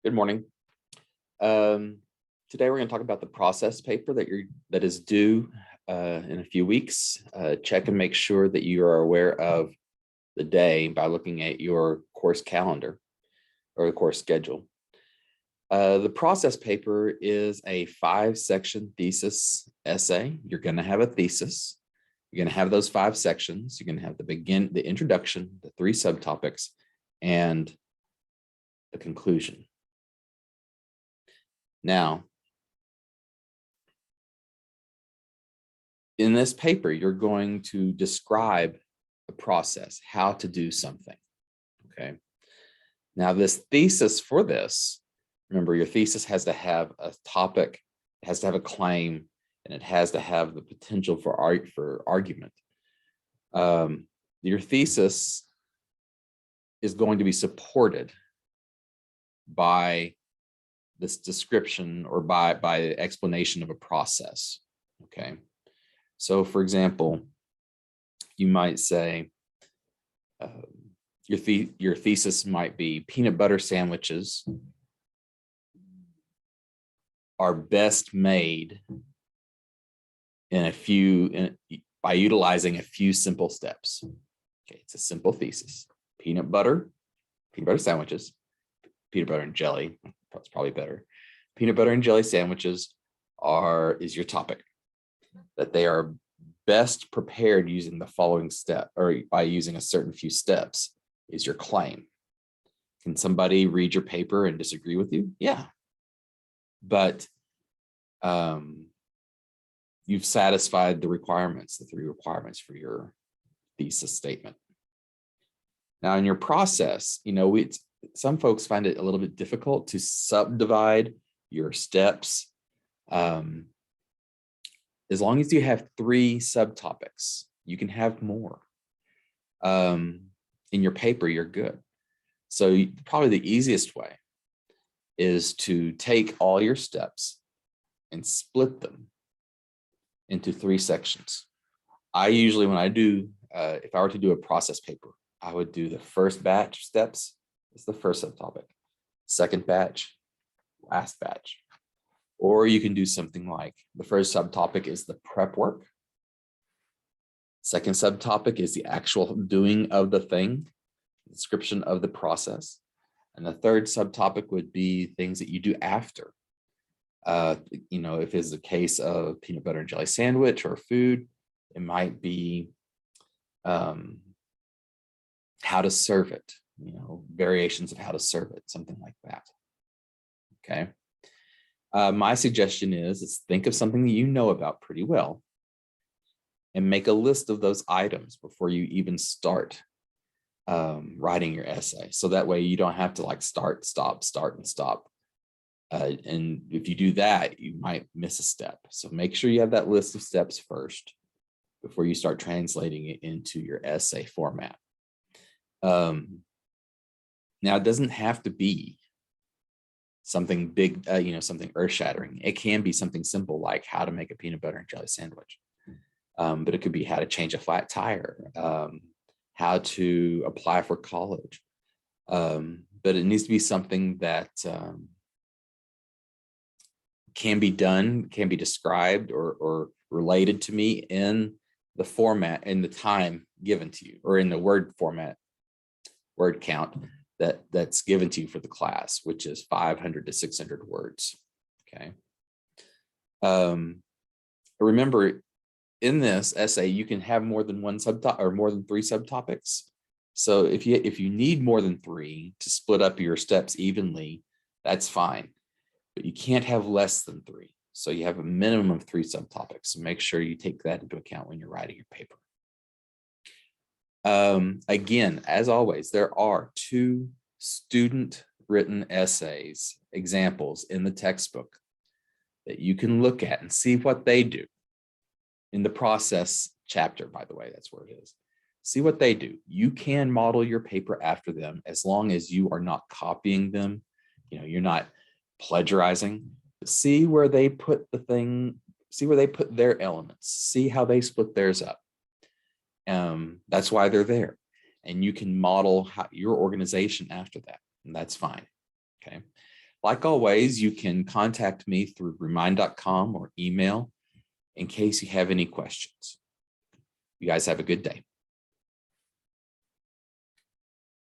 Good morning. Today we're going to talk about the process paper that is due in a few weeks. Check and make sure that you are aware of the day by looking at your course calendar or the course schedule. The process paper is a 5-section thesis essay. You're going to have a thesis. You're going to have those 5 sections. You're going to have the introduction, the 3 subtopics, and the conclusion. Now, in this paper, you're going to describe the process, how to do something, okay? Now, this thesis for this, remember, your thesis has to have a topic, it has to have a claim, and it has to have the potential for argument. Your thesis is going to be supported by this description or by the explanation of a process, okay? So for example, you might say, your thesis might be peanut butter sandwiches are best made by utilizing a few simple steps. Okay, it's a simple thesis. Peanut butter sandwiches, peanut butter and jelly, that's probably better. Peanut butter and jelly sandwiches is your topic. That they are best prepared using the following step, or by using a certain few steps, is your claim. Can somebody read your paper and disagree with you? Yeah. But you've satisfied the requirements, the 3 requirements for your thesis statement. Now in your process, some folks find it a little bit difficult to subdivide your steps. As long as you have 3 subtopics, you can have more. In your paper, you're good. So probably the easiest way is to take all your steps and split them into 3 sections. I usually, when I do, if I were to do a process paper, I would do the first batch of steps is the first subtopic, second batch, last batch. Or you can do something like the first subtopic is the prep work. Second subtopic is the actual doing of the thing, description of the process. And the third subtopic would be things that you do after. If it's a case of peanut butter and jelly sandwich or food, it might be how to serve it, variations of how to serve it, something like that. Okay. My suggestion is think of something that you know about pretty well and make a list of those items before you even start writing your essay. So that way you don't have to start, stop, start, and stop. And if you do that, you might miss a step. So make sure you have that list of steps first before you start translating it into your essay format. Now, it doesn't have to be something big, something earth-shattering. It can be something simple like how to make a peanut butter and jelly sandwich. But it could be how to change a flat tire, how to apply for college. But it needs to be something that can be done, can be described or related to me in the format, in the time given to you, or in the word format, word count that's given to you for the class, which is 500 to 600 words. Okay. Remember, in this essay, you can have more than 1 subtopic or more than 3 subtopics. So if you need more than 3 to split up your steps evenly, that's fine. But you can't have less than 3. So you have a minimum of 3 subtopics. So make sure you take that into account when you're writing your paper. Again, as always, there are 2 student written essays examples in the textbook that you can look at and see what they do. In the process chapter, by the way, that's where it is. See what they do. You can model your paper after them as long as you are not copying them. You're not plagiarizing. See where they put the thing, see where they put their elements, see how they split theirs up. That's why they're there. And you can model your organization after that, and that's fine. Okay. Like always, you can contact me through remind.com or email in case you have any questions. You guys have a good day.